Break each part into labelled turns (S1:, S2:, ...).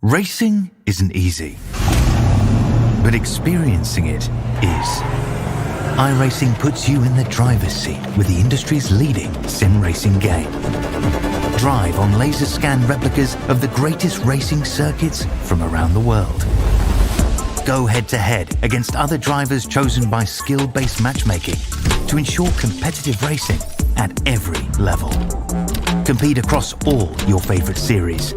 S1: Racing isn't easy, but experiencing it is. Iracing puts you in the driver's seat with the industry's leading sim racing game. Drive on laser scan replicas of the greatest racing circuits from around the world. Go head-to-head against other drivers chosen by skill-based matchmaking to ensure competitive racing at every level. Compete across all your favorite series.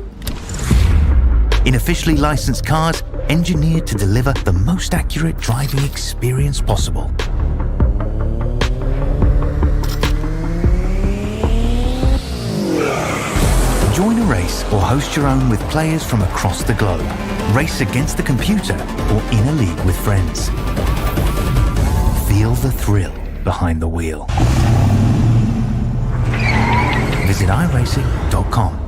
S1: In officially licensed cars, engineered to deliver the most accurate driving experience possible. Join a race or host your own with players from across the globe. Race against the computer or in a league with friends. Feel the thrill behind the wheel. Visit iracing.com.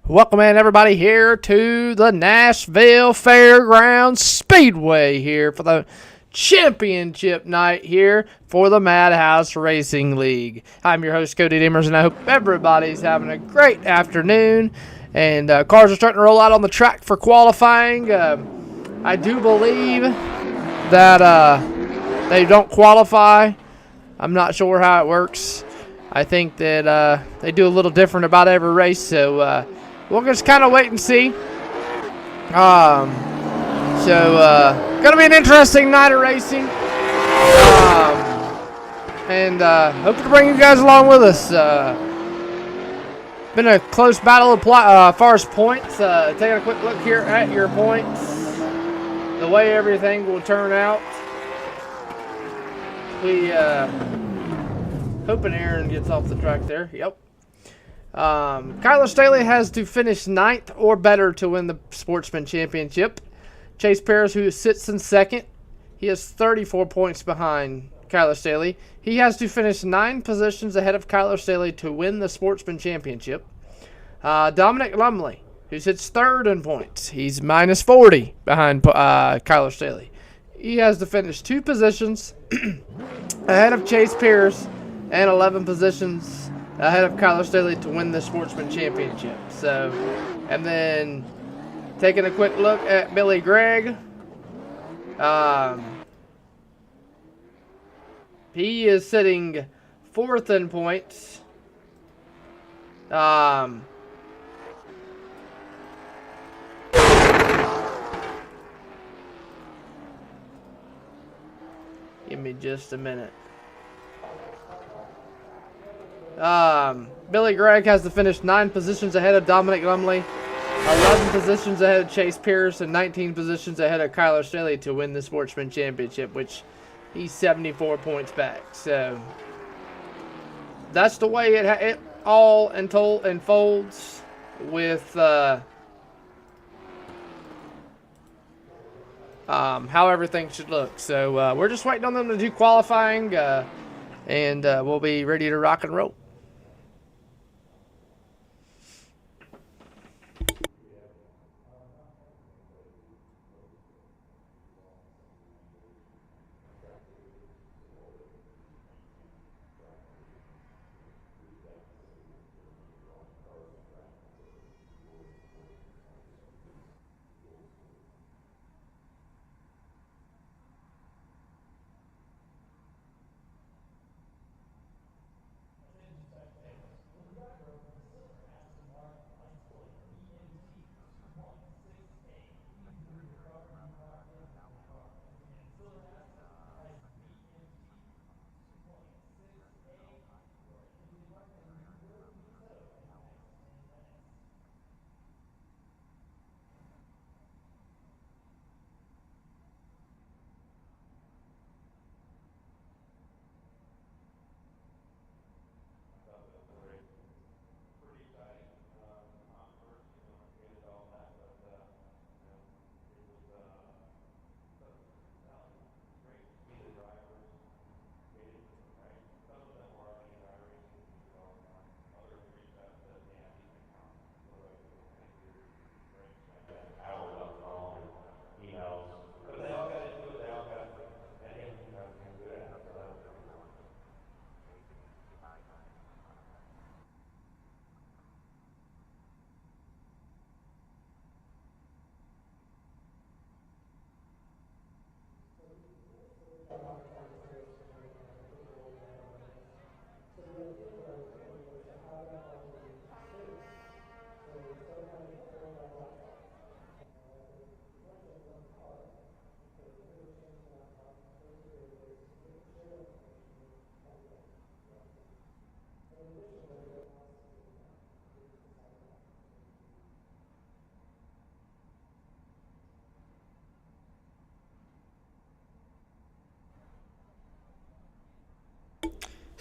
S2: Welcome in, everybody, here to the Nashville Fairgrounds Speedway here for the championship night here for the Madhouse Racing League. I'm your host, Cody Dimmers, and I hope everybody's having a great afternoon. And cars are starting to roll out on the track for qualifying. I do believe that they don't qualify. I'm not sure how it works. I think that they do a little different about every race, so we'll just kind of wait and see. Gonna be an interesting night of racing. And hope to bring you guys along with us. Been a close battle as far as points. Taking a quick look here at your points. The way everything will turn out. We hoping Aaron gets off the track there. Yep. Kyler Staley has to finish 9th or better to win the Sportsman Championship. Chase Paris, who sits in 2nd, he has 34 points behind Kyler Staley. He has to finish 9 positions ahead of Kyler Staley to win the Sportsman Championship. Dominic Lumley, who sits 3rd in points, he's minus 40 behind Kyler Staley. He has to finish 2 positions ahead of Chase Pierce and 11 positions ahead of Kyler Staley to win the Sportsman Championship. So, and then taking a quick look at Billy Gregg. He is sitting 4th in points. Give me just a minute. Billy Gregg has to finish 9 positions ahead of Dominic Lumley, 11 positions ahead of Chase Pierce, and 19 positions ahead of Kyler Staley to win the Sportsman Championship, which he's 74 points back. So that's the way it all unfolds with how everything should look. So we're just waiting on them to do qualifying, and we'll be ready to rock and roll.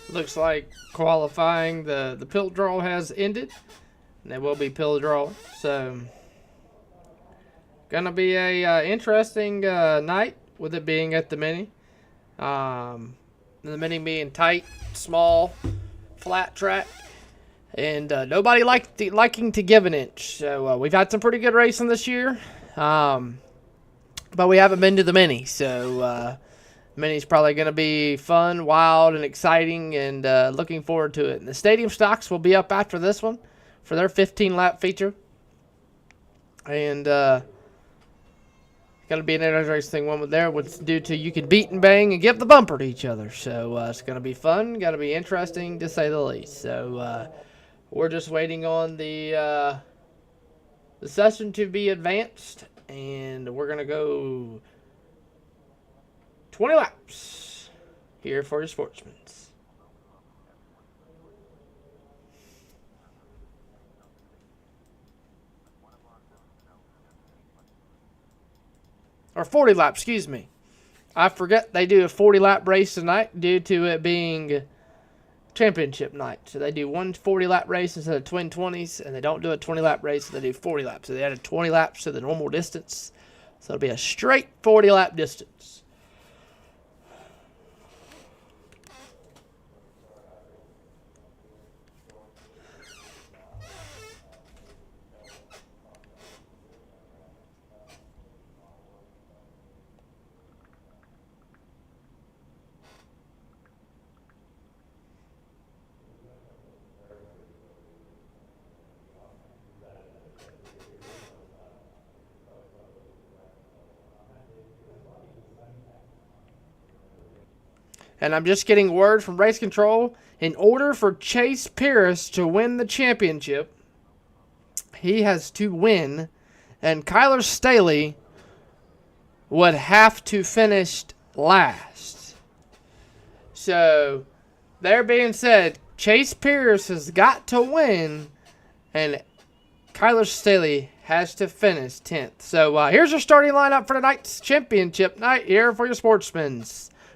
S2: Looks like qualifying, the pill draw has ended. And there will be pill draw. So, gonna be a interesting night with it being at the Mini. The Mini being tight, small, flat track. And nobody liking to give an inch. So, we've had some pretty good racing this year. But we haven't been to the Mini. So, Mini's probably going to be fun, wild, and exciting, and looking forward to it. And the stadium stocks will be up after this one for their 15-lap feature. And it's going to be an interesting one there, which due to you can beat and bang and give the bumper to each other. So it's going to be fun, going to be interesting, to say the least. So we're just waiting on the session to be advanced, and we're going to go 20 laps here for your sportsmen. Or 40 laps, excuse me. I forget they do a 40-lap race tonight due to it being championship night. So they do one 40-lap race instead of twin 20s, and they don't do a 20-lap race, so they do 40 laps. So they added 20 laps to the normal distance. So it'll be a straight 40-lap distance. And I'm just getting word from Race Control. In order for Chase Pierce to win the championship, he has to win. And Kyler Staley would have to finish last. So, there being said, Chase Pierce has got to win. And Kyler Staley has to finish 10th. So, here's your starting lineup for tonight's championship night here for your sportsmen.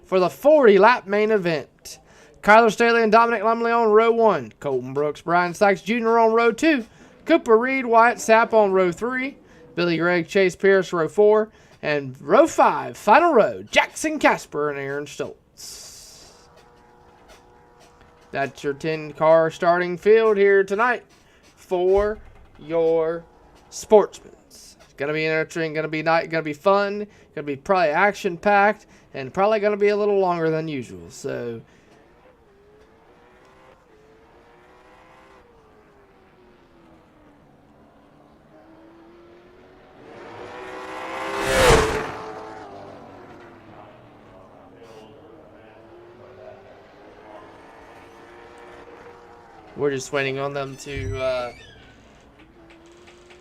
S2: For the 40-lap main event, Kyler Staley and Dominic Lumley on row 1. Colton Brooks, Brian Sykes Jr. on row 2. Cooper Reed, Wyatt Sapp on row 3. Billy Gregg, Chase Pierce, row 4. And row 5, final row, Jackson Casper and Aaron Stoltz. That's your 10-car starting field here tonight for your sportsmen. It's going to be interesting, going to be fun, going to be probably action-packed, and probably going to be a little longer than usual. So, we're just waiting on them to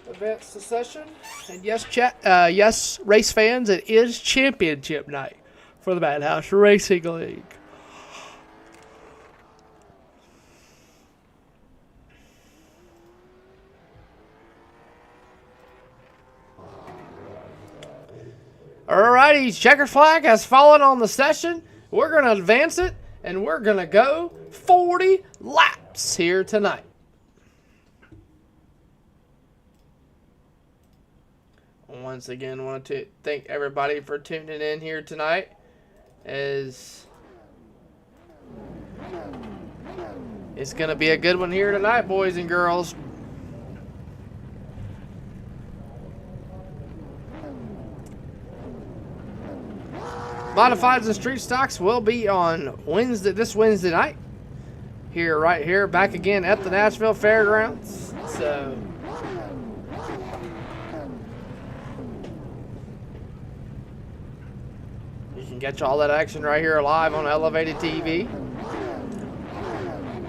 S2: advance the session. And yes, yes, race fans, it is championship night for the Madhouse Racing League. Alrighty, checker flag has fallen on the session. We're going to advance it, and we're going to go 40 laps here tonight. Once again, want to thank everybody for tuning in here tonight. As it's going to be a good one here tonight, boys and girls. Modifieds and street stocks will be on this Wednesday night. Right here, back again at the Nashville Fairgrounds. So, you can catch all that action right here live on Elevated TV.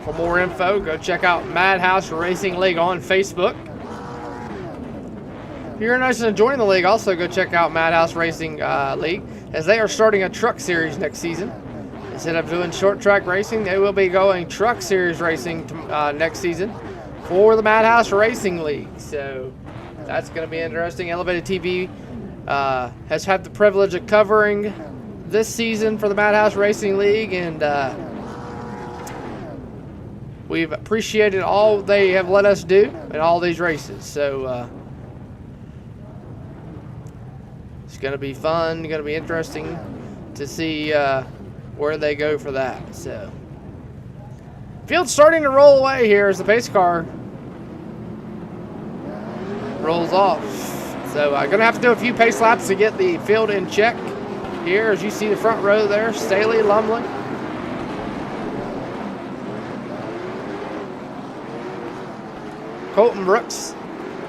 S2: For more info, go check out Madhouse Racing League on Facebook. If you're interested in joining the league, also go check out Madhouse Racing League, as they are starting a truck series next season. Instead of doing short track racing, they will be going truck series racing next season for the Madhouse Racing League. So that's going to be interesting. Elevated TV has had the privilege of covering this season for the Madhouse Racing League, and we've appreciated all they have let us do in all these races. So it's going to be fun, going to be interesting to see where they go for that. So, field's starting to roll away here as the pace car rolls off. So, I'm going to have to do a few pace laps to get the field in check here. As you see the front row there, Staley, Lumley. Colton Brooks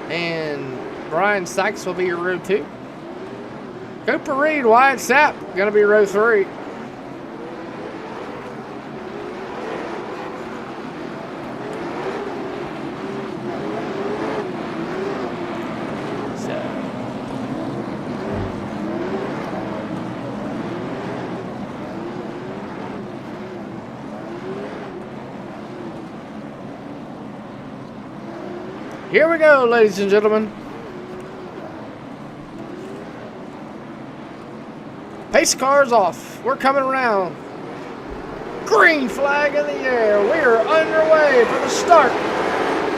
S2: and Brian Sykes will be your row 2. Cooper Reed, Wyatt Sapp, going to be row 3. Here we go, ladies and gentlemen. Pace car's off. We're coming around. Green flag in the air. We are underway for the start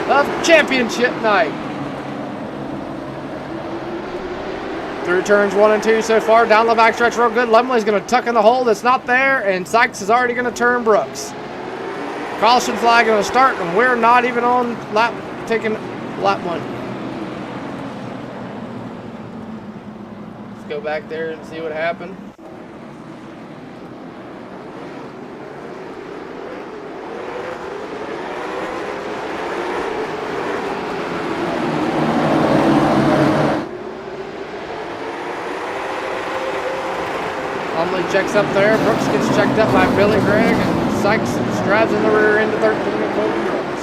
S2: of championship night. Through turns 1 and 2 so far. Down the backstretch real good. Lumley's going to tuck in the hole that's not there, and Sykes is already going to turn Brooks. Caution flag going to start, and we're not even on taking lap 1. Let's go back there and see what happened. Lumley checks up there. Brooks gets checked up by Billy Gregg, and Sykes drives in the rear into 13 and Colton Brooks.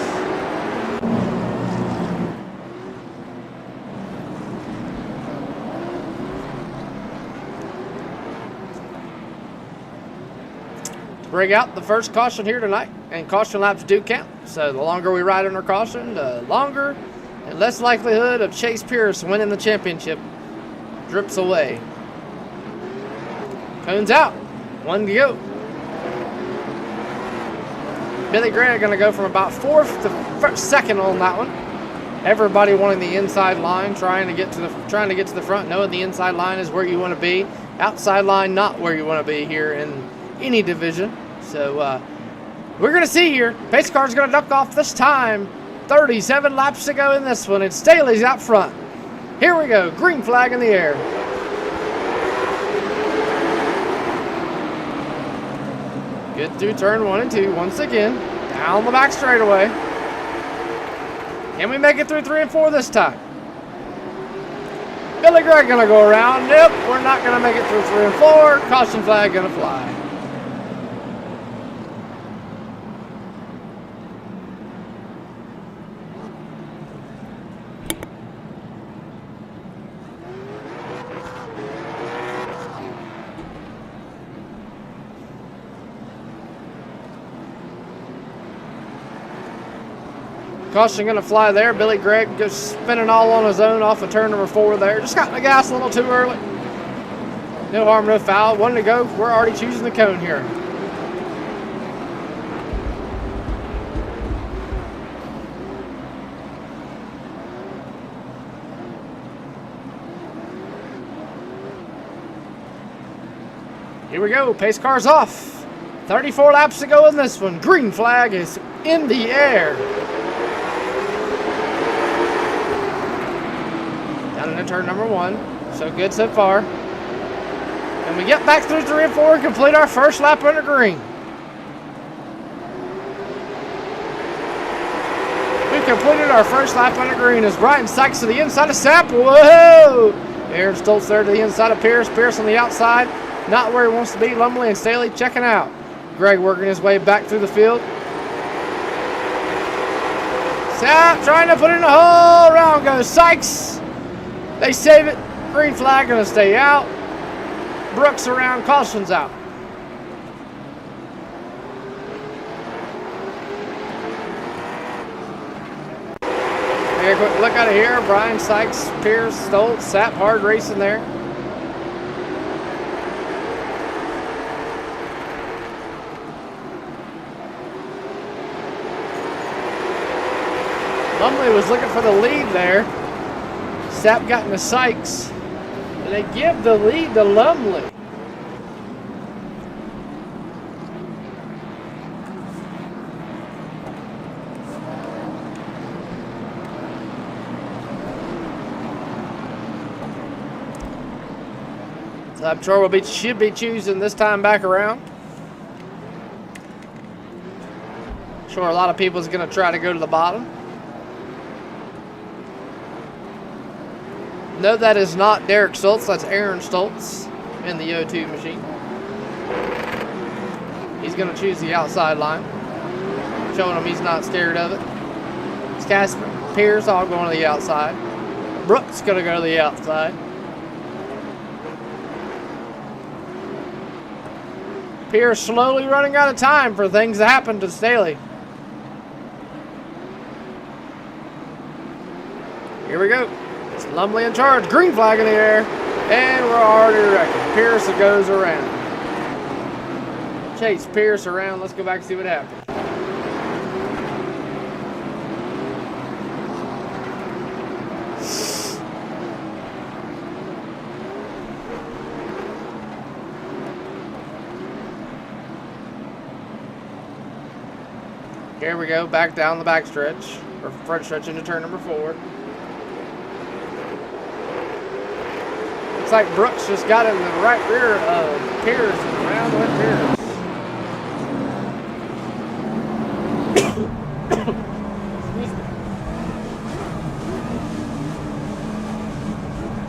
S2: Bring out the first caution here tonight, and caution laps do count. So the longer we ride under caution, the longer and less likelihood of Chase Pierce winning the championship drips away. Cones out. 1 to go. Billy Gregg going to go from about 4th to 2nd on that one. Everybody wanting the inside line, trying to get to the front, knowing the inside line is where you want to be. Outside line, not where you want to be here in any division. So we're going to see here. Pace car's going to duck off this time. 37 laps to go in this one, and Staley's out front. Here we go. Green flag in the air. Get through turn 1 and 2 once again. Down the back straightaway. Can we make it through 3 and 4 this time? Billy Gregg gonna go around. Nope, we're not gonna make it through 3 and 4. Caution flag gonna fly. Caution going to fly there. Billy Gregg goes spinning all on his own off of turn number 4 there. Just got the gas a little too early. No harm, no foul. 1 to go. We're already choosing the cone here. Here we go. Pace car's off. 34 laps to go in this one. Green flag is in the air. Down into turn number 1. So good so far. And we get back through 3 and 4 and complete our first lap under green. We've completed our first lap under green as Brian Sykes to the inside of Sapp. Whoa! Aaron Stoltz there to the inside of Pierce. Pierce on the outside. Not where he wants to be. Lumley and Staley checking out. Gregg working his way back through the field. Sapp trying to put in a hole. Round goes Sykes. They save it. Green flag going to stay out. Brooks around. Caution's out. Take a quick look out of here. Brian Sykes, Pierce, Stoltz, Sapp, hard racing there. Lumley was looking for the lead there. Sapp got into Sykes. And they give the lead to Lumley. So I'm sure should be choosing this time back around. Sure, a lot of people is going to try to go to the bottom. No, that is not Derek Stoltz. That's Aaron Stoltz in the O2 machine. He's going to choose the outside line, showing him he's not scared of it. It's Casper, Pierce all going to the outside. Brooks going to go to the outside. Pierce slowly running out of time for things that happened to Staley. Here we go. It's Lumley in charge. Green flag in the air. And we're already wrecking. Pierce goes around. Chase Pierce around. Let's go back and see what happened. Here we go, back down the back stretch, or front stretch into turn number 4. Looks like Brooks just got in the right rear of Pierce and around with Pierce. Excuse me.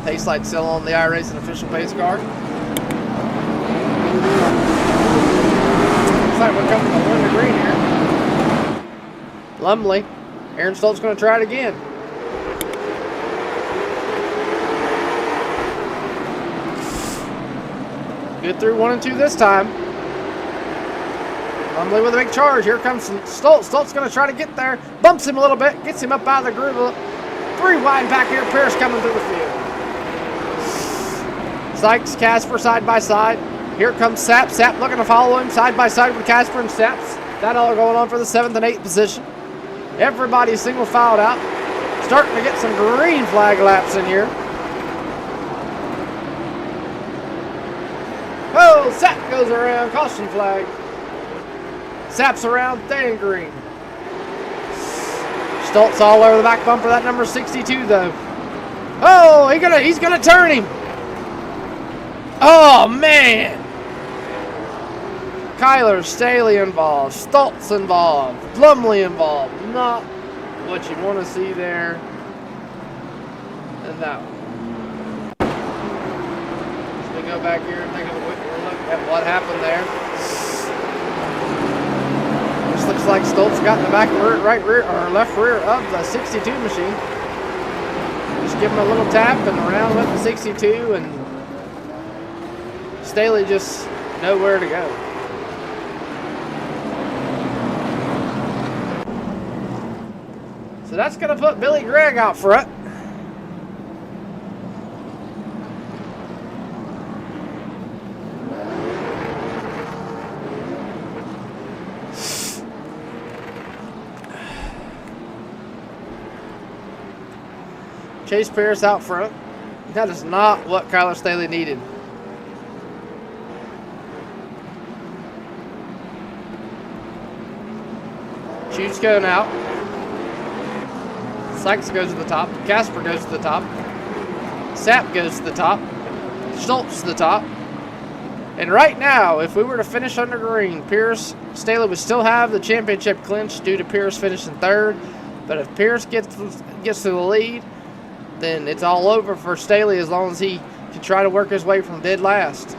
S2: Taste light still on the Iracing official pace car. Looks like we're coming to one to green here. Lumley. Aaron Stoltz going to try it again. Good through 1 and 2 this time. Lumley with a big charge. Here comes Stoltz. Stoltz going to try to get there. Bumps him a little bit. Gets him up out of the groove. 3 wide back here. Pierce coming through the field. Sykes, Casper side by side. Here comes Sapp. Sapp looking to follow him side by side with Casper and Sapps. That all going on for the 7th and 8th position. Everybody's single filed out. Starting to get some green flag laps in here. Oh, Sapp goes around. Caution flag. Sapp's around. Staying green. Stoltz all over the back bumper. That number 62 though. Oh, he's gonna turn him. Oh man. Kyler Staley involved, Stoltz involved, Lumley involved. Not what you want to see there. And that one. So we go back here and take a look at what happened there. This looks like Stoltz got in the back right rear or left rear of the 62 machine. Just give him a little tap and around with the 62, and Staley just nowhere to go. So that's going to put Billy Gregg out front. Chase Pierce out front. That is not what Kyler Staley needed. Chute's going out. Sykes goes to the top. Casper goes to the top. Sapp goes to the top. Stoltz to the top. And right now, if we were to finish under green, Pierce Staley would still have the championship clinch due to Pierce finishing 3rd. But if Pierce gets to the lead, then it's all over for Staley as long as he can try to work his way from dead last.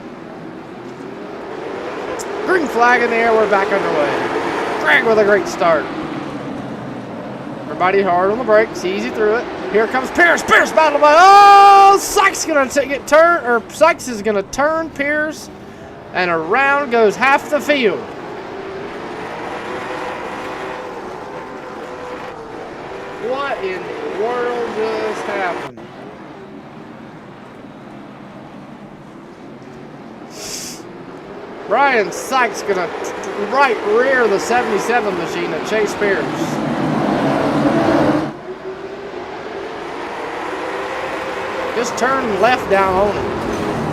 S2: Green flag in the air. We're back underway. Gregg with a great start. Everybody hard on the brakes, easy through it. Here comes Pierce. Pierce battle by. Oh, Sykes gonna get turned, or Sykes is gonna turn Pierce, and around goes half the field. What in the world just happened? Brian Sykes gonna right rear the 77 machine of Chase Pierce. Just turned left down on it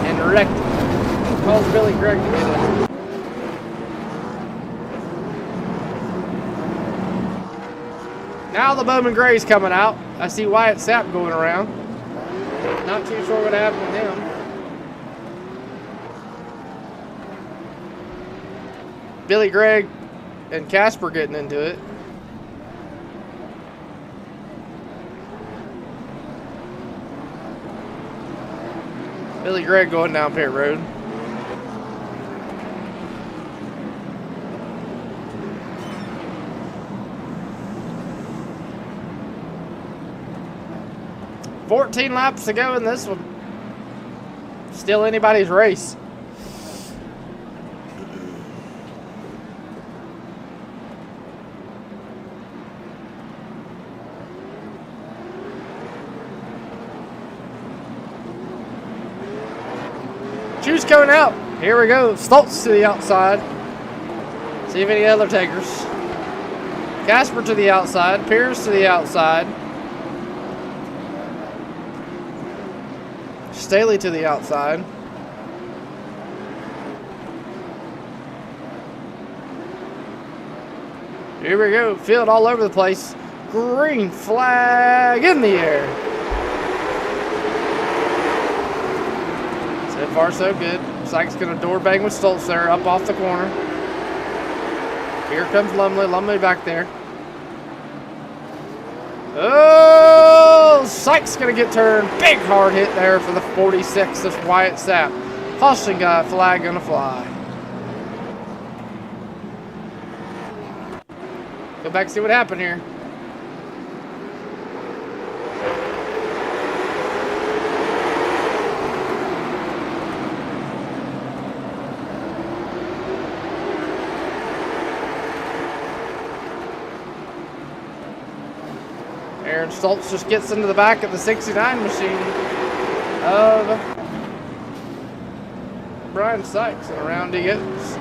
S2: and wrecked it. Caused Billy Gregg to get it. Now the Bowman Gray's coming out. I see Wyatt Sapp going around. Not too sure what happened with him. Billy Gregg and Casper getting into it. Billy Gregg going down pit road. $14 laps to go in this one. Still anybody's race. Two's coming out. Here we go. Stoltz to the outside. See if any other takers. Casper to the outside. Pierce to the outside. Staley to the outside. Here we go. Field all over the place. Green flag in the air. So far, so good. Sykes going to door bang with Stoltz there, up off the corner. Here comes Lumley. Lumley back there. Oh, Sykes going to get turned. Big hard hit there for the 46. That's Wyatt Sapp. Caution got a flag going to fly. Go back and see what happened here. Aaron Stoltz just gets into the back of the 69 machine of Brian Sykes, and around he goes.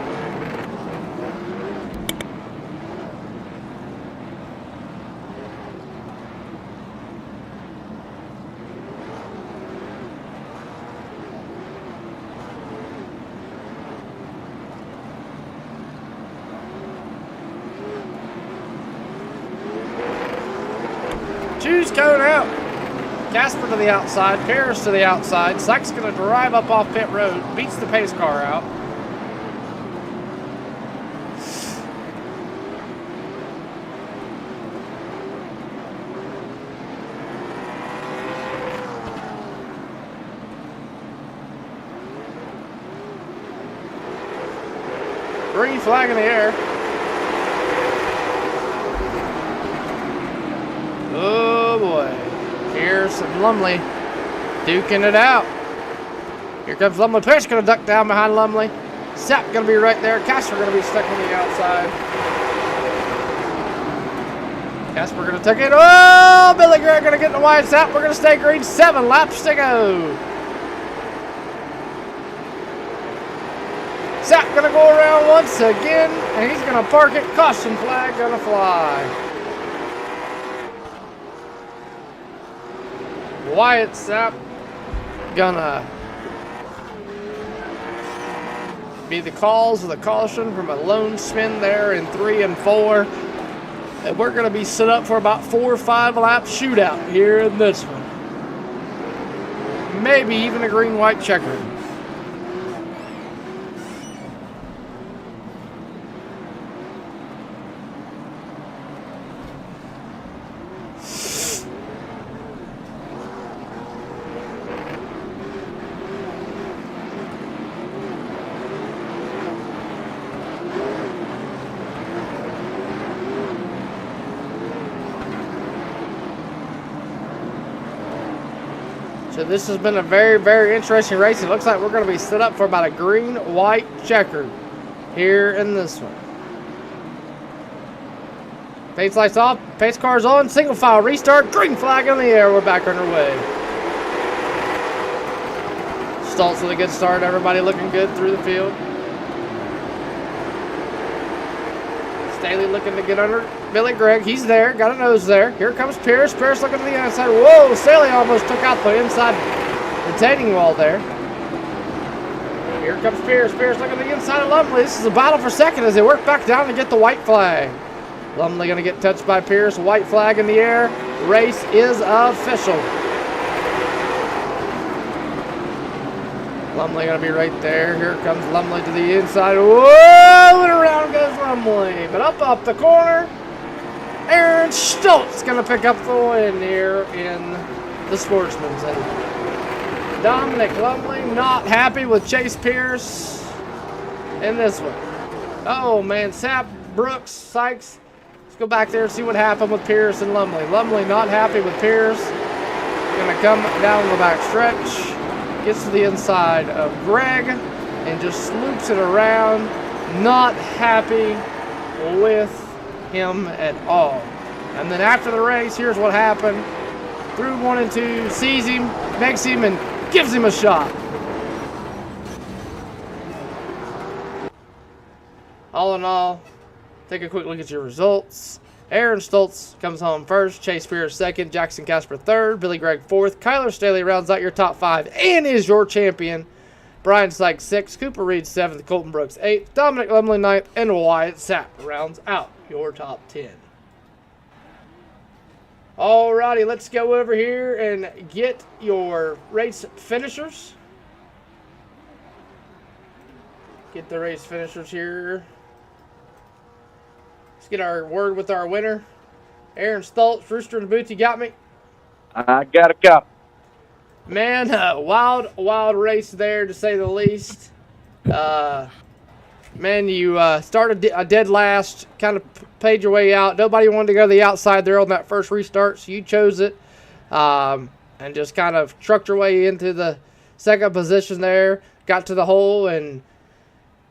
S2: Two's going out. Casper to the outside. Paris to the outside. Sykes going to drive up off pit road. Beats the pace car out. Green flag in the air. Oh boy. Here's Lumley duking it out. Here comes Lumley. Pierce going to duck down behind Lumley. Sapp going to be right there. Casper going to be stuck on the outside. Casper going to take it. Oh, Billy Gregg going to get in the wide. Sapp, we're going to stay green. 7 laps to go. Sapp going to go around once again, and he's going to park it. Caution flag going to fly. Wyatt Sapp gonna be the cause of the caution from a lone spin there in 3 and 4. And we're gonna be set up for about 4 or 5 lap shootout here in this one. Maybe even a green-white checker. So this has been a very, very interesting race. It looks like we're going to be set up for about a green-white checker here in this one. Pace lights off, pace cars on, single file restart, green flag in the air. We're back on our way. Stoltz with a good start. Everybody looking good through the field. Staley looking to get under Billy Gregg. He's there. Got a nose there. Here comes Pierce. Pierce looking to the outside. Whoa! Staley almost took out the inside retaining wall there. Here comes Pierce. Pierce looking to the inside of Lumley. This is a battle for second as they work back down to get the white flag. Lumley going to get touched by Pierce. White flag in the air. Race is official. Lumley going to be right there. Here comes Lumley to the inside. Whoa! And around goes Lumley. But up the corner, Aaron Stoltz going to pick up the win here in the Sportsman's. And Dominic Lumley not happy with Chase Pierce in this one. Oh, man. Sapp, Brooks, Sykes. Let's go back there and see what happened with Pierce and Lumley. Lumley not happy with Pierce. Going to come down the back stretch. Gets to the inside of Gregg and just sloops it around. Not happy with him at all. And then after the race, here's what happened. Through 1 and 2, sees him, makes him, and gives him a shot. all in all, take a quick look at your results. Aaron Stoltz comes home first, Chase Spears second, Jackson Casper third, Billy Gregg fourth, Kyler Staley rounds out your top 5 and is your champion. Brian Sykes sixth, Cooper Reed seventh, Colton Brooks eighth, Dominic Lumley ninth, and Wyatt Sapp rounds out your top 10. Alrighty, let's go over here and get your race finishers. Get the race finishers here. Let's get our word with our winner. Aaron Stoltz, Rooster in the Booth, you got me?
S3: I got a cop.
S2: Man, wild race there, to say the least. Man, you started a dead last, kind of paid your way out. Nobody wanted to go to the outside there on that first restart, so you chose it. And just kind of trucked your way into the second position there. Got to the hole, and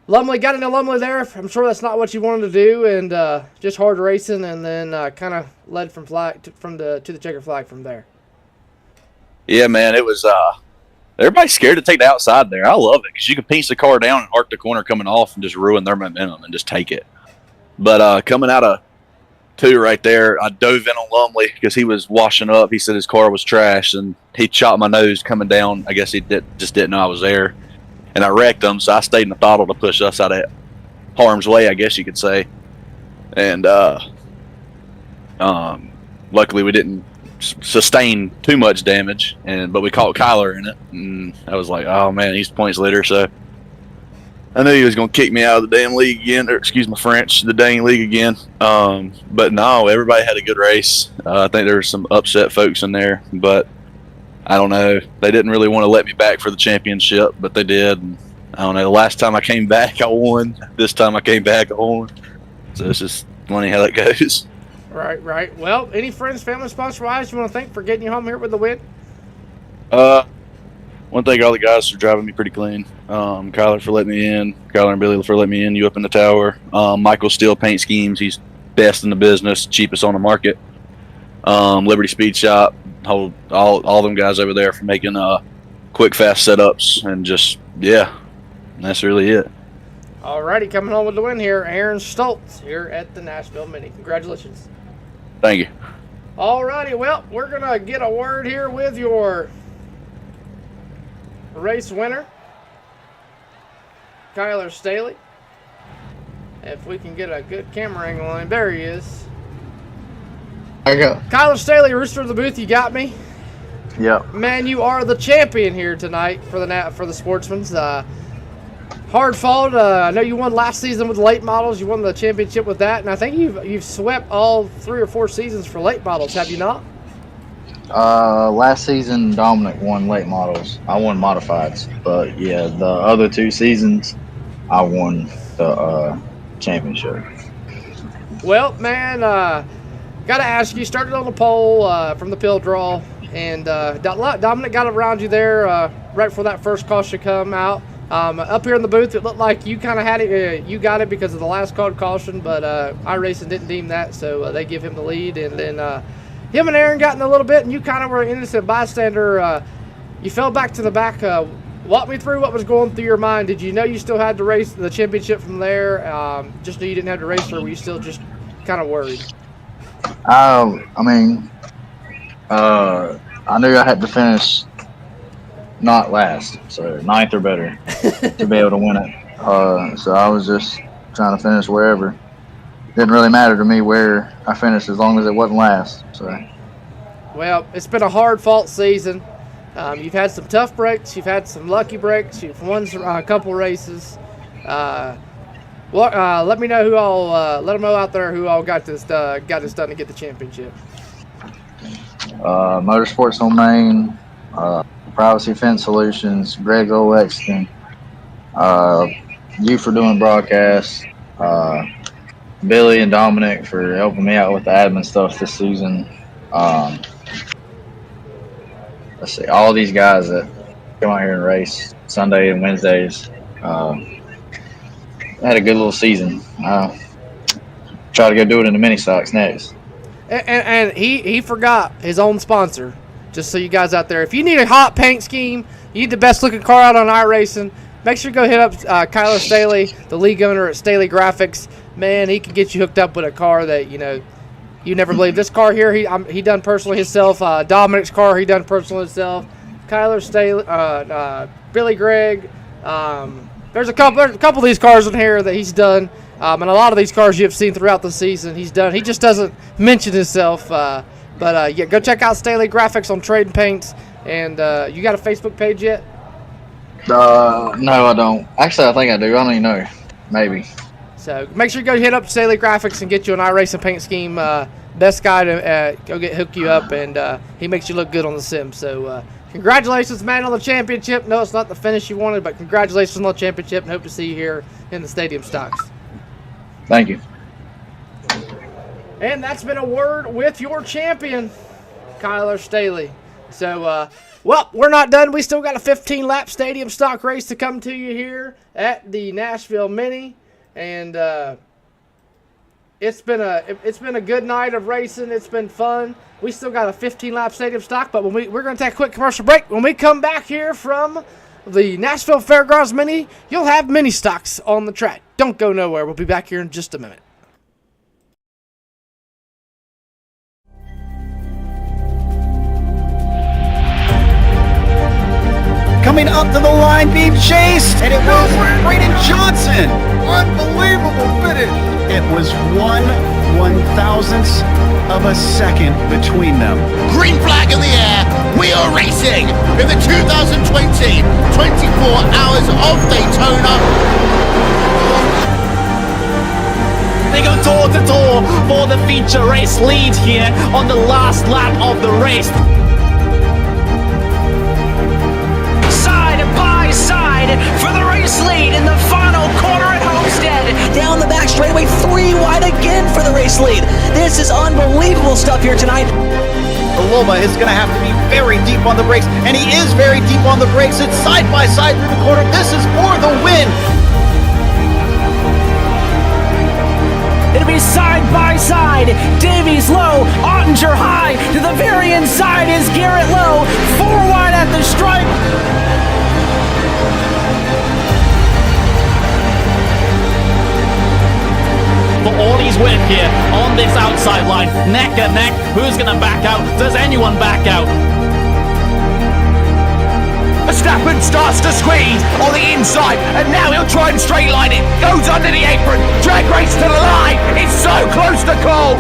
S2: Lumley got into Lumley there. I'm sure that's not what you wanted to do, and just hard racing, and then kind of led from flag to the checker flag from there.
S3: Yeah, man, it was. Everybody's scared to take the outside there. I love it because you can pinch the car down and arc the corner coming off and just ruin their momentum and just take it. But coming out of 2 right there, I dove in on Lumley because he was washing up. He said his car was trash, and he chopped my nose coming down. I guess he just didn't know I was there. And I wrecked him, so I stayed in the throttle to push us out of harm's way, I guess you could say. And luckily we didn't sustain too much damage, but we caught Kyler in it, and I was like, oh man, he's points leader, so I knew he was going to kick me out of the damn league again, or excuse my French, the dang league again. But no, everybody had a good race. I think there were some upset folks in there, but I don't know. They didn't really want to let me back for the championship, but they did. And I don't know. The last time I came back, I won. This time I came back, I won. So it's just funny how that goes.
S2: Right. Well, any friends, family, sponsor-wise you want to thank for getting you home here with the win?
S3: Want to thank all the guys for driving me pretty clean. Kyler for letting me in. Kyler and Billy for letting me in. You up in the tower. Michael Steel Paint Schemes. He's best in the business, cheapest on the market. Liberty Speed Shop. All them guys over there for making quick, fast setups. And just, yeah, that's really it.
S2: Alrighty, coming home with the win here, Aaron Stoltz here at the Nashville Mini. Congratulations.
S3: Thank you.
S2: Alrighty, well, we're going to get a word here with your race winner, Kyler Staley. If we can get a good camera angle on him. There he is.
S4: I go.
S2: Kyler Staley, Rooster of the Booth, you got me?
S4: Yep.
S2: Man, you are the champion here tonight for the Sportsman's. Hard fought. I know you won last season with the late models. You won the championship with that, and I think you've swept all 3 or 4 seasons for late models. Have you not?
S4: Last season Dominic won late models. I won modifieds, but yeah, the other 2 seasons I won the championship.
S2: Well, man, got to ask you. Started on the pole from the pill draw, and Dominic got around you there right before that first caution come out. Up here in the booth, it looked like you kind of had it. You got it because of the last called caution, but Iracing didn't deem that, so they give him the lead. And then him and Aaron got in a little bit, and you kind of were an innocent bystander. You fell back to the back. Walk me through what was going through your mind. Did you know you still had to race the championship from there? Just knew you didn't have to race, or were you still just kind of worried?
S4: I knew I had to finish not last, so 9th or better to be able to win it. So I was just trying to finish wherever. Didn't really matter to me where I finished as long as it wasn't last. So.
S2: Well, it's been a hard-fought season. You've had some tough breaks. You've had some lucky breaks. You've won a couple races. Let me know who all. Let them know out there who all got this done to get the championship.
S4: Motorsports on Main, Privacy Fence Solutions, Greg Olexton, you for doing broadcasts, Billy and Dominic for helping me out with the admin stuff this season. Let's see, all these guys that come out here and race Sunday and Wednesdays. Had a good little season. Try to go do it in the mini stocks next.
S2: And he forgot his own sponsor. Just so you guys out there, if you need a hot paint scheme, you need the best looking car out on Iracing, make sure you go hit up Kyler Staley, the league owner at Staley Graphics. Man, he can get you hooked up with a car that, you never believe. This car here, he done personally himself. Dominic's car, he done personally himself. Kyler Staley, Billy Gregg. There's a couple of these cars in here that he's done. And a lot of these cars you've seen throughout the season he's done. He just doesn't mention himself. But yeah, go check out Staley Graphics on Trade and Paints. And you got a Facebook page yet?
S4: No, I don't. Actually, I think I do. I don't even know. Maybe.
S2: So make sure you go hit up Staley Graphics and get you an Iracing paint scheme. Best guy to hook you up, and he makes you look good on the sim. So congratulations, man, on the championship. No, it's not the finish you wanted, but congratulations on the championship, and hope to see you here in the stadium stocks.
S4: Thank you.
S2: And that's been a word with your champion, Kyler Staley. So, well, we're not done. We still got a 15-lap stadium stock race to come to you here at the Nashville Mini, and it's been a good night of racing. It's been fun. We still got a 15-lap stadium stock, but we're going to take a quick commercial break. When we come back here from the Nashville Fairgrounds Mini, you'll have mini stocks on the track. Don't go nowhere. We'll be back here in just a minute.
S5: Coming up to the line, being chased, and it was Braden Johnson. Unbelievable finish. It was 1/1000th of a second between them.
S6: Green flag in the air. We are racing in the 2020 24 Hours of Daytona.
S7: They go toe to toe for the feature race lead here on the last lap of the race. Side for the race lead in the final corner at Homestead.
S8: Down the back straightaway, 3 wide again for the race lead. This is unbelievable stuff here tonight.
S5: Loma is going to have to be very deep on the brakes, and he is very deep on the brakes. It's side by side through the corner. This is for the win.
S7: It'll be side by side. Davies low, Ottinger high. To the very inside is Garrett low. 4 wide at the stripe. For all he's worth here on this outside line, neck and neck. Who's gonna back out? Does anyone back out? Verstappen starts to squeeze on the inside, and now he'll try and straight line it. Goes under the apron, drag race to the line. It's so close to call.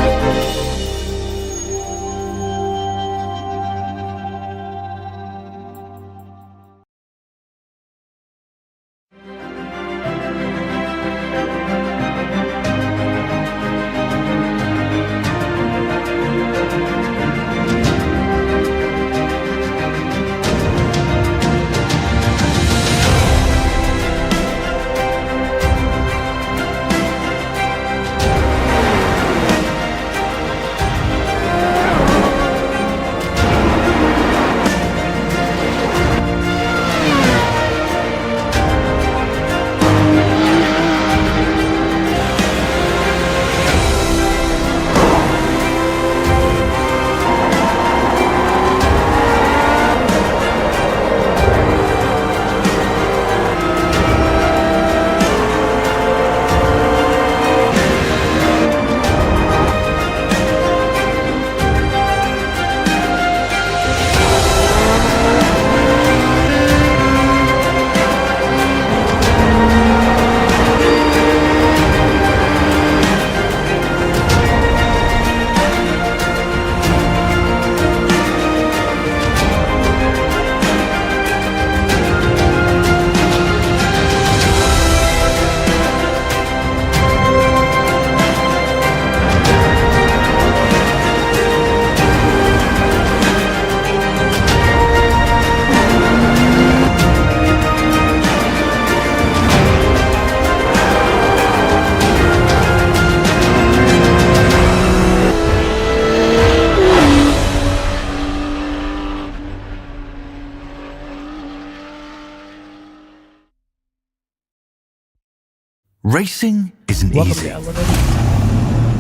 S1: Racing isn't easy,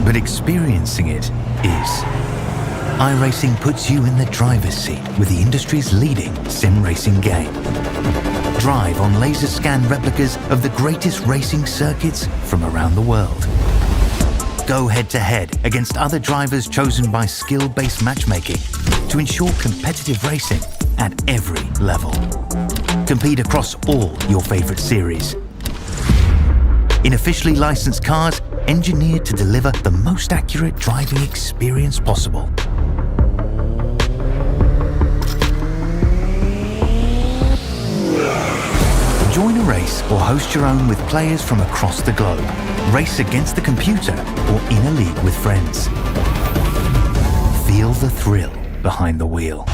S1: but experiencing it is. Iracing puts you in the driver's seat with the industry's leading sim racing game. Drive on laser scan replicas of the greatest racing circuits from around the world. Go head-to-head against other drivers chosen by skill-based matchmaking to ensure competitive racing at every level. Compete across all your favorite series. In officially licensed cars, engineered to deliver the most accurate driving experience possible. Join a race or host your own with players from across the globe. Race against the computer or in a league with friends. Feel the thrill behind the wheel.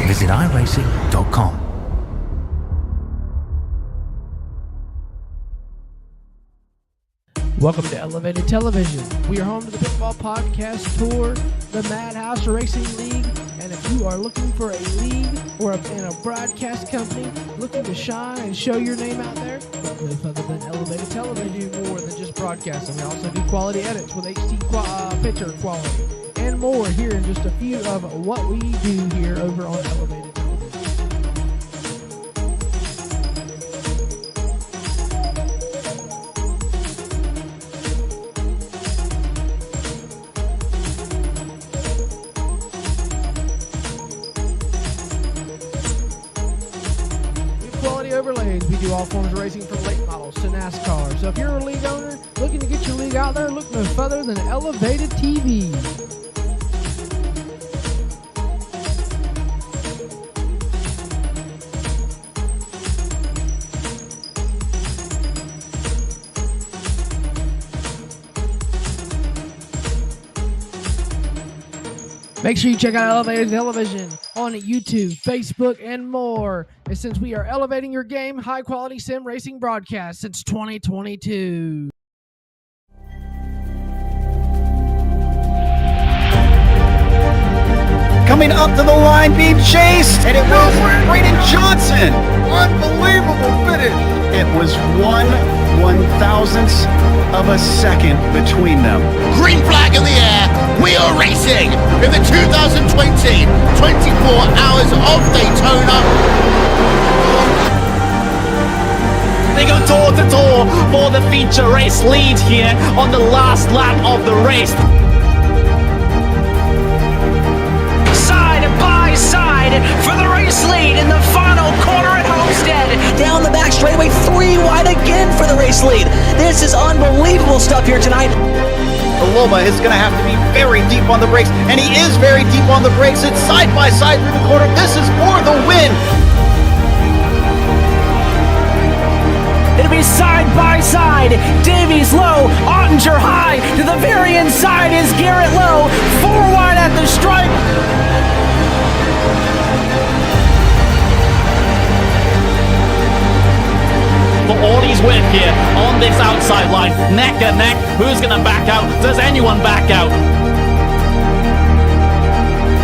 S1: Visit iracing.com.
S2: Welcome to Elevated Television. We are home to the Pinball Podcast Tour, the Madhouse Racing League, and if you are looking for a league or a broadcast company looking to shine and show your name out there, look no further than Elevated Television. Do more than just broadcasting. We also do quality edits with HD picture quality and more. Here in just a few of what we do here over on Elevated Television. Overlays. We do all forms of racing from late models to NASCAR. So if you're a league owner looking to get your league out there, look no further than Elevated TV. Make sure you check out Elevated Television on YouTube, Facebook, and more. And since we are elevating your game, high-quality sim racing broadcast since 2022.
S5: Coming up to the line, being chased, and it was Braden Johnson. Unbelievable finish. It was 1/1000th of a second between them.
S6: Green flag in the air. We are racing in the 2020 24 Hours of Daytona.
S7: They go door to door for the feature race lead here on the last lap of the race. Side by side for the race lead in the final corner at Homestead.
S8: Down the back straightaway, 3 wide again for the race lead. This is unbelievable stuff here tonight.
S5: Paloma is going to have to be very deep on the brakes, and he is very deep on the brakes. It's side by side through the corner. This is for the win.
S7: It'll be side by side. Davies low, Ottinger high. To the very inside is Garrett low. 4 wide at the stripe. For Audie's win here on this outside line. Neck and neck. Who's going to back out? Does anyone back out?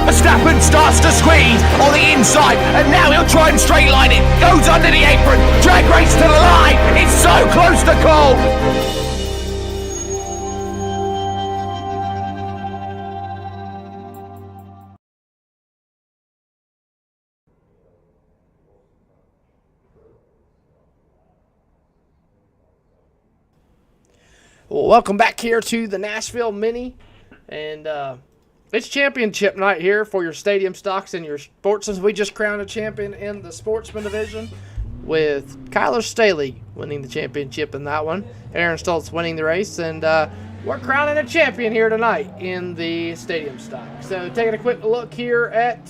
S7: Verstappen starts to squeeze on the inside, and now he'll try and straight line it. Goes under the apron. Drag race to the line. It's so close to call.
S2: Well, welcome back here to the Nashville Mini, and it's championship night here for your stadium stocks and your sports. Since we just crowned a champion in the sportsman division, with Kyler Staley winning the championship in that one, Aaron Stoltz winning the race, and we're crowning a champion here tonight in the stadium stock. So taking a quick look here at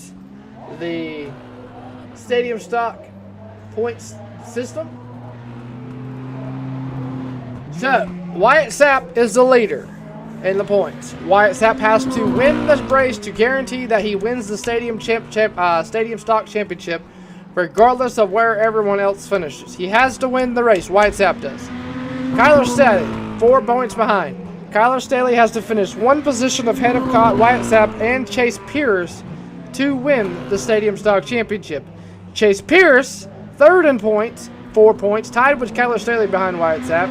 S2: the stadium stock points system. So Wyatt Sapp is the leader in the points. Wyatt Sapp has to win this race to guarantee that he wins the stadium stock championship, regardless of where everyone else finishes. He has to win the race. Wyatt Sapp does. Kyler Staley, 4 points behind. Kyler Staley has to finish 1 position ahead of Wyatt Sapp and Chase Pierce to win the stadium stock championship. Chase Pierce, 3rd in points, 4 points, tied with Kyler Staley behind Wyatt Sapp.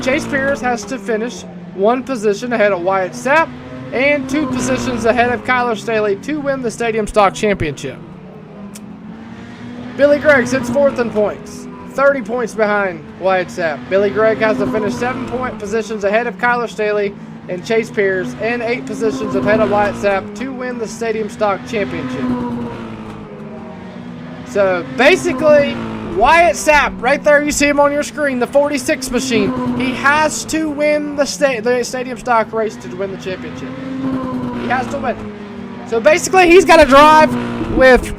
S2: Chase Pierce has to finish 1 position ahead of Wyatt Sapp and 2 positions ahead of Kyler Staley to win the Stadium Stock Championship. Billy Gregg sits fourth in points, 30 points behind Wyatt Sapp. Billy Gregg has to finish 7 positions ahead of Kyler Staley and Chase Pierce, and 8 positions ahead of Wyatt Sapp to win the Stadium Stock Championship. So basically, Wyatt Sapp, right there, you see him on your screen, the 46 machine. He has to win the Stadium Stock race to win the championship. He has to win. So basically, he's got to drive with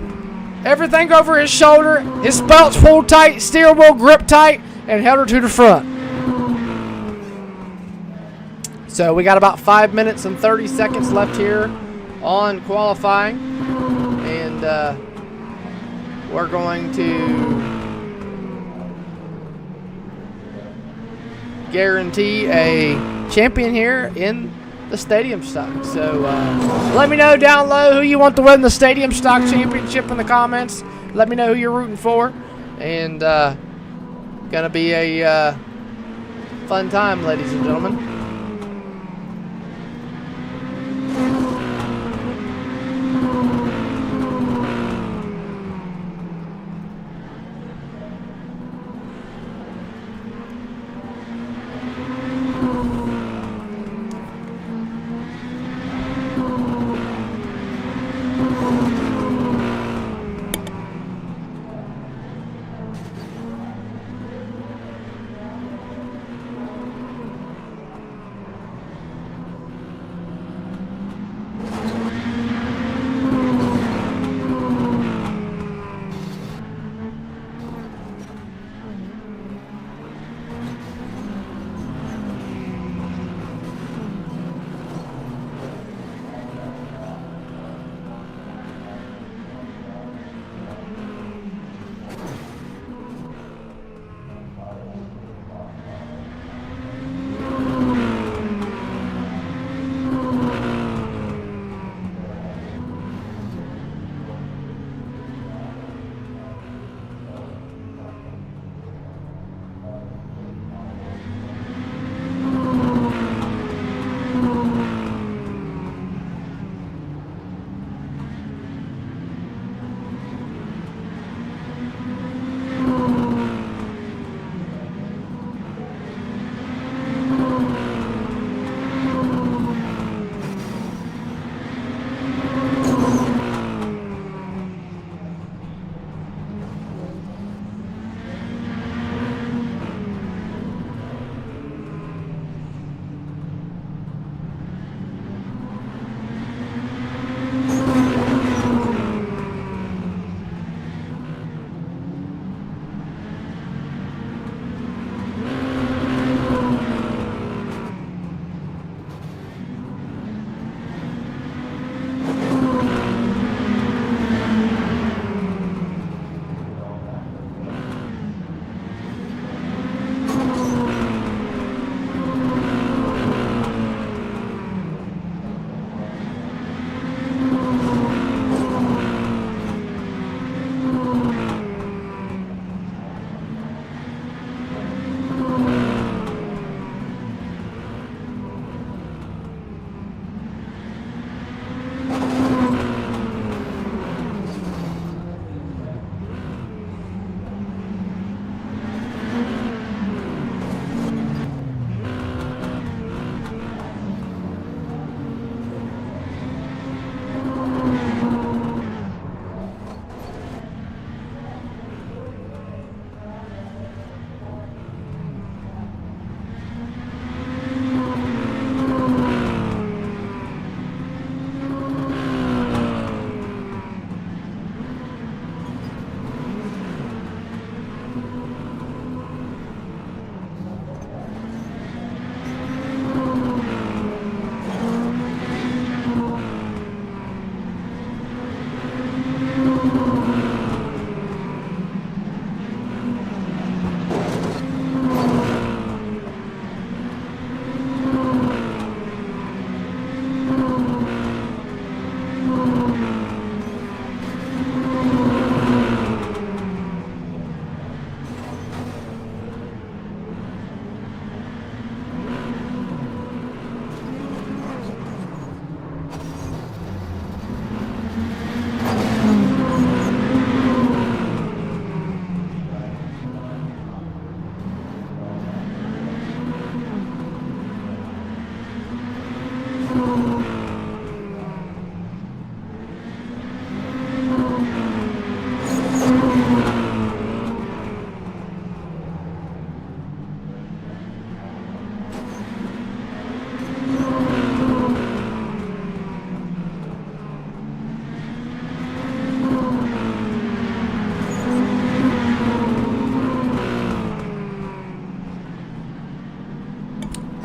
S2: everything over his shoulder, his belts pulled tight, steering wheel grip tight, and held her to the front. So we got about 5 minutes and 30 seconds left here on qualifying. And we're going to guarantee a champion here in the Stadium Stock. So let me know down low who you want to win the Stadium Stock Championship in the comments. Let me know who you're rooting for. And gonna be a fun time, ladies and gentlemen.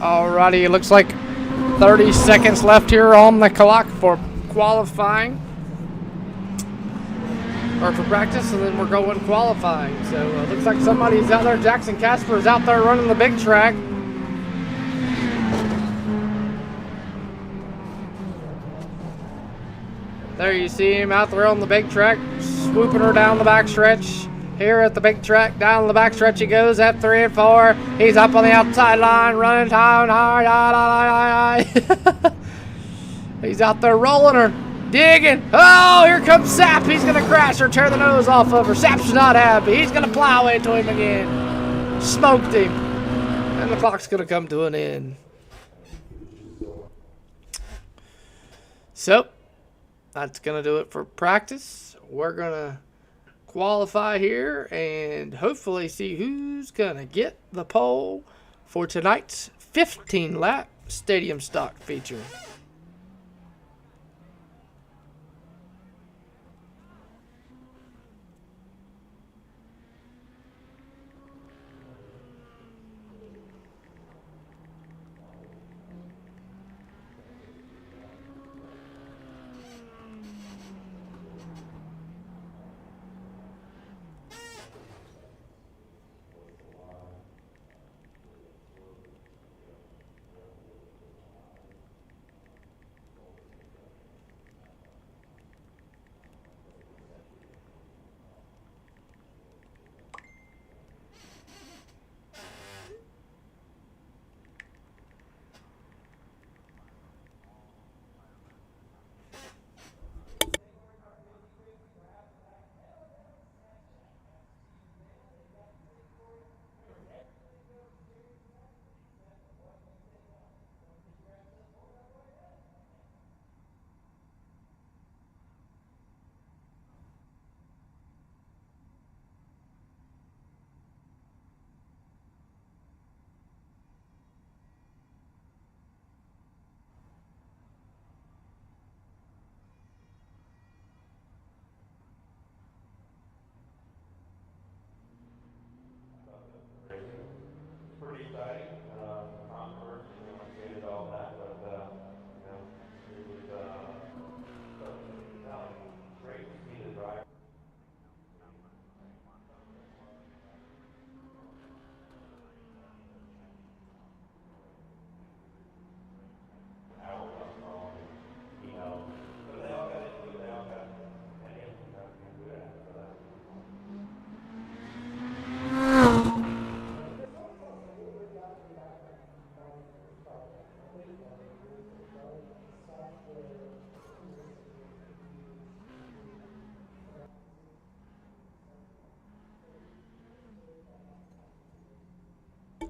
S2: Alrighty, it looks like 30 seconds left here on the clock for qualifying. Or for practice, and then we're going qualifying. So looks like somebody's out there. Jackson Casper is out there running the big track. There you see him out there on the big track, swooping her down the backstretch. Here at the big track, down the backstretch he goes at 3 and 4. He's up on the outside line, running high. He's out there rolling her, digging. Oh, here comes Sap. He's going to crash her, tear the nose off of her. Sap's not happy. He's going to plow into him again. Smoked him. And the clock's going to come to an end. So, that's going to do it for practice. We're going to qualify here and hopefully see who's going to get the pole for tonight's 15-lap stadium stock feature.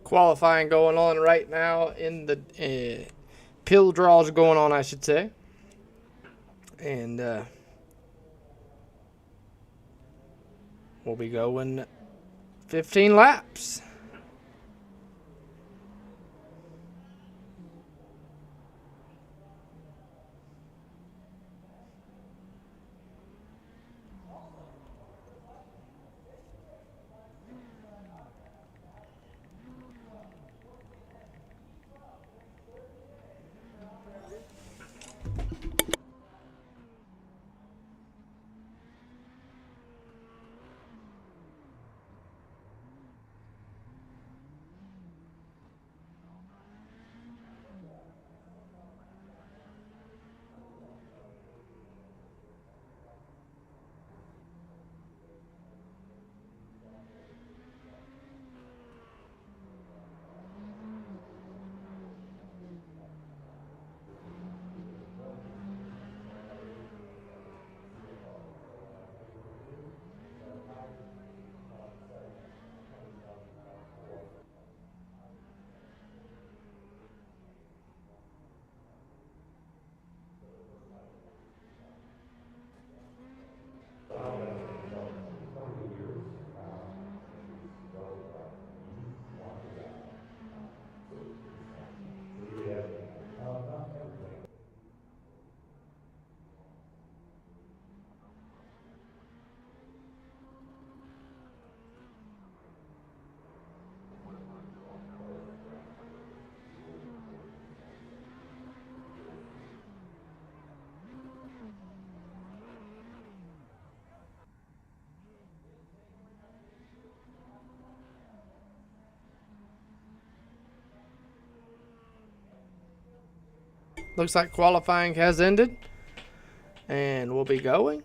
S2: Qualifying going on right now in the pill draws going on, I should say. And we'll be going 15 laps. Looks like qualifying has ended. And we'll be going.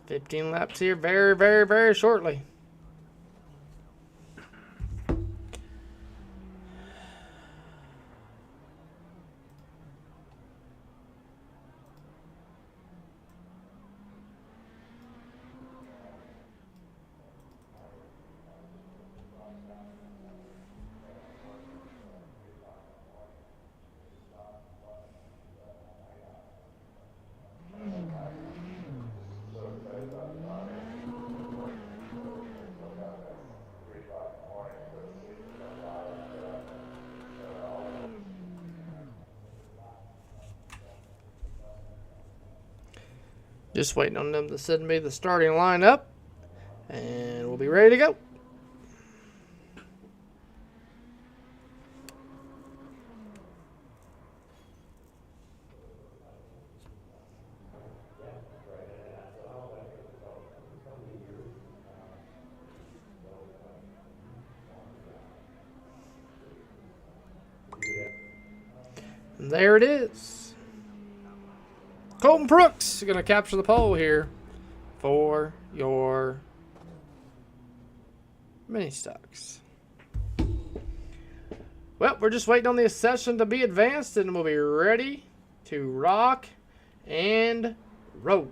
S2: $15 laps here very, very, very shortly. Just waiting on them to send me the starting lineup, and we'll be ready to go. And there it is. Colton Brooks is going to capture the pole here for your mini stocks. Well, we're just waiting on the session to be advanced, and we'll be ready to rock and roll.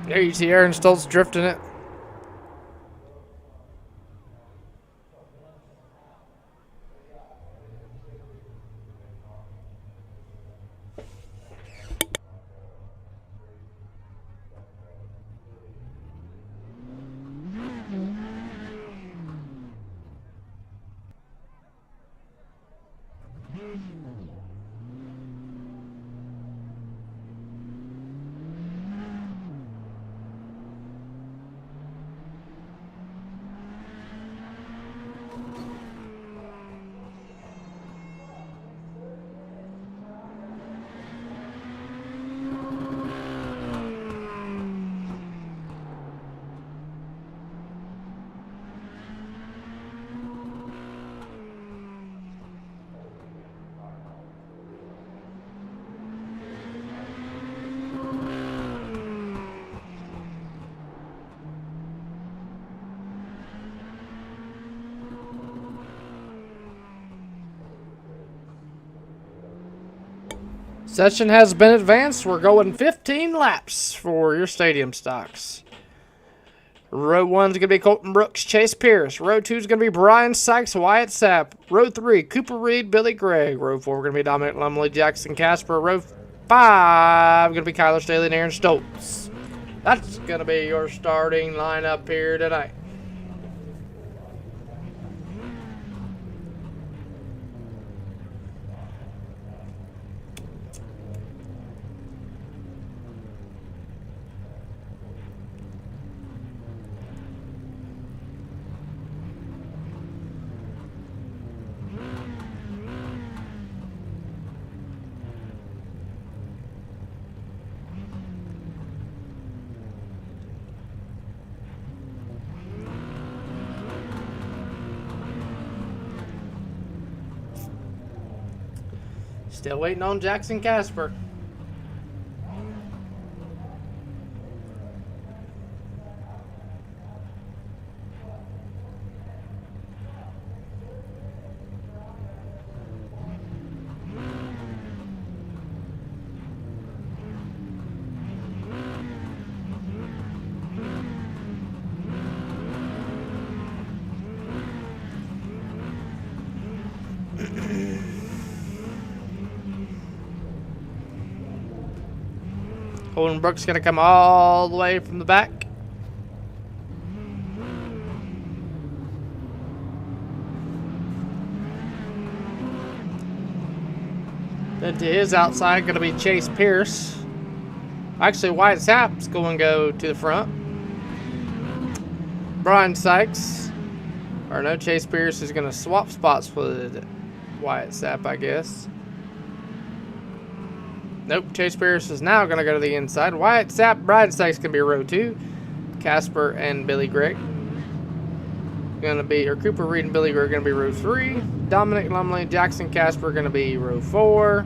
S2: There you see Aaron Stoltz drifting it. Session has been advanced. We're going 15 laps for your stadium stocks. Row 1 is going to be Colton Brooks, Chase Pierce. Row 2 is going to be Brian Sykes, Wyatt Sapp. Row 3, Cooper Reed, Billy Gregg. Row 4 going to be Dominic Lumley, Jackson Casper. Row 5 going to be Kyler Staley and Aaron Stoltz. That's going to be your starting lineup here tonight. Still waiting on Jackson Casper. Holden Brooks gonna come all the way from the back. Then to his outside gonna be Chase Pierce. Actually, Wyatt Sapp's going to go to the front. Brian Sykes, or no, Chase Pierce is gonna swap spots with Wyatt Sapp, I guess. Nope, Chase Pierce is now going to go to the inside. Wyatt Sapp, Brian Sykes going to be row 2. Casper and Billy Gregg going to be, or Cooper Reed and Billy Gregg going to be row 3. Dominic Lumley, Jackson Casper going to be row 4.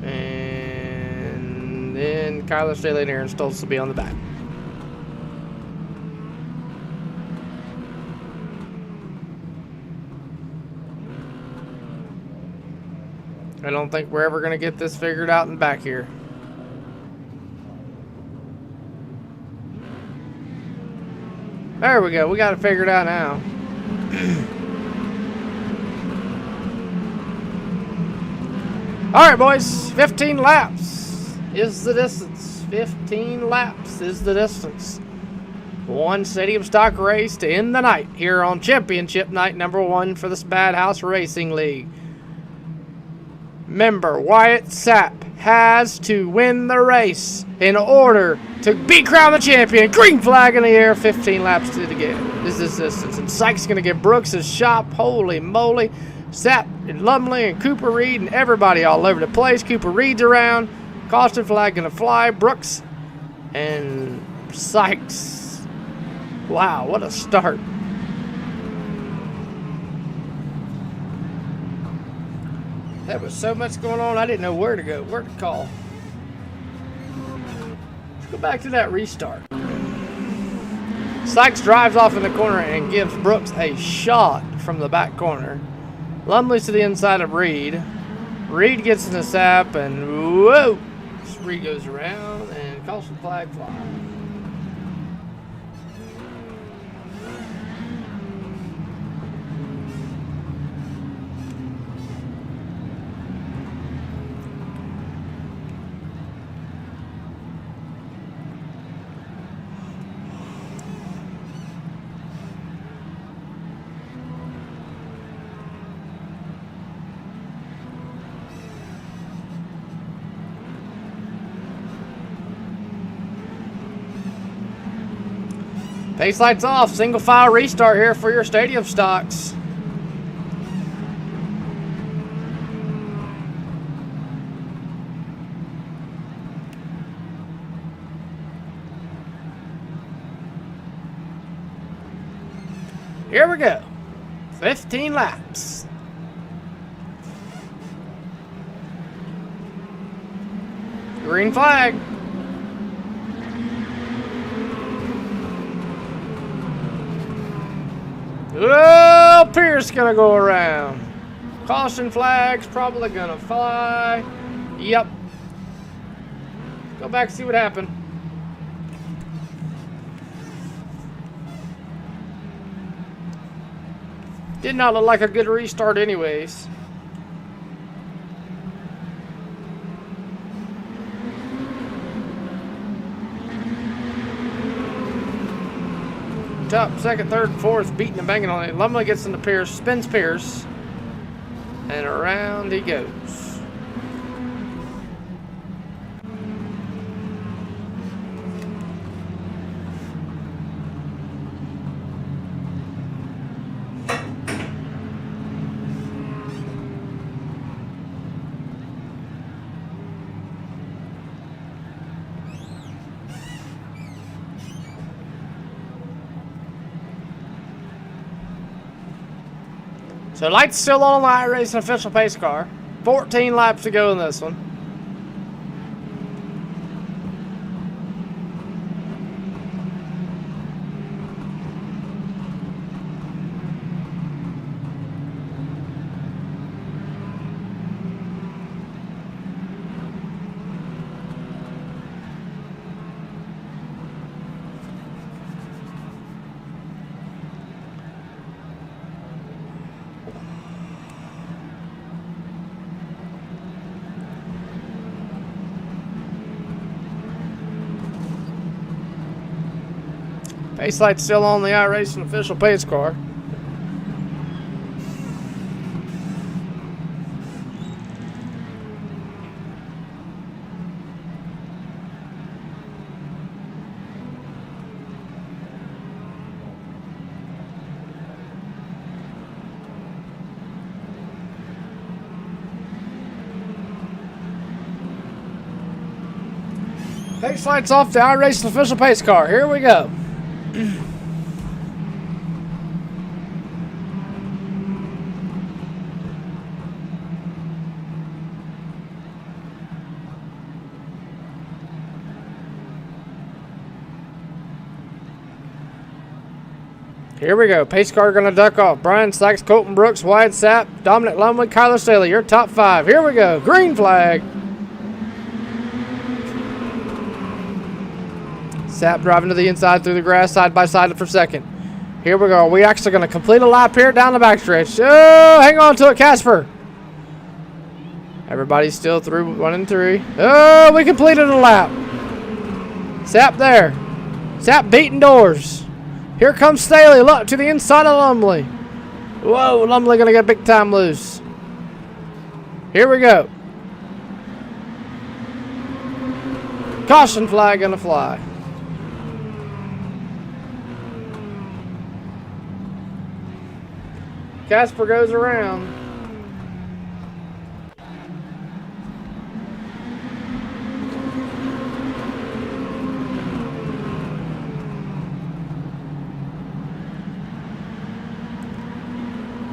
S2: And then Kyler Staley and Aaron Stoltz will be on the back. I don't think we're ever going to get this figured out in the back here. There we go. We got it figured out now. All right, boys. 15 laps is the distance. 15 laps is the distance. One stadium stock race to end the night here on Championship Night number 1 for this Madhouse Racing League. Member Wyatt Sapp has to win the race in order to be crowned the champion. Green flag in the air, 15 laps to the game. This is distance. And Sykes going to give Brooks his shop. Holy moly. Sapp and Lumley and Cooper Reed and everybody all over the place. Cooper Reed's around. Caution flag going to fly. Brooks and Sykes. Wow, what a start. There was so much going on, I didn't know where to go, where to call. Let's go back to that restart. Sykes drives off in the corner and gives Brooks a shot from the back corner. Lumley's to the inside of Reed. Reed gets in the sap and whoa! Reed goes around and caution flag fly. Pace lights off. Single file restart here for your stadium stocks. Here we go. 15 laps. Green flag. Oh, Pierce gonna go around. Caution flag's probably gonna fly. Yep. Go back and see what happened. Did not look like a good restart anyways. Top, second, third, and fourth, beating and banging on it. Lumley gets into Pierce, spins Pierce, and around he goes. So lights still on the Iracing official pace car. 14 laps to go in this one. Pace light's still on the Iracing official pace car. Pace light's off the Iracing official pace car. Here we go. Here we go. Pace car gonna duck off. Brian Sykes, Colton Brooks, Wyatt Sapp, Dominic Lumley, Kyler Staley. Your top 5. Here we go. Green flag. Sapp driving to the inside through the grass, side by side for second. Here we go. We actually going to complete a lap here down the backstretch. Oh, hang on to it, Casper. Everybody's still through 1 and 3. Oh, we completed a lap. Sapp there. Sapp beating doors. Here comes Staley. Look to the inside of Lumley. Whoa, Lumley going to get a big time loose. Here we go. Caution flag going to fly. Casper goes around.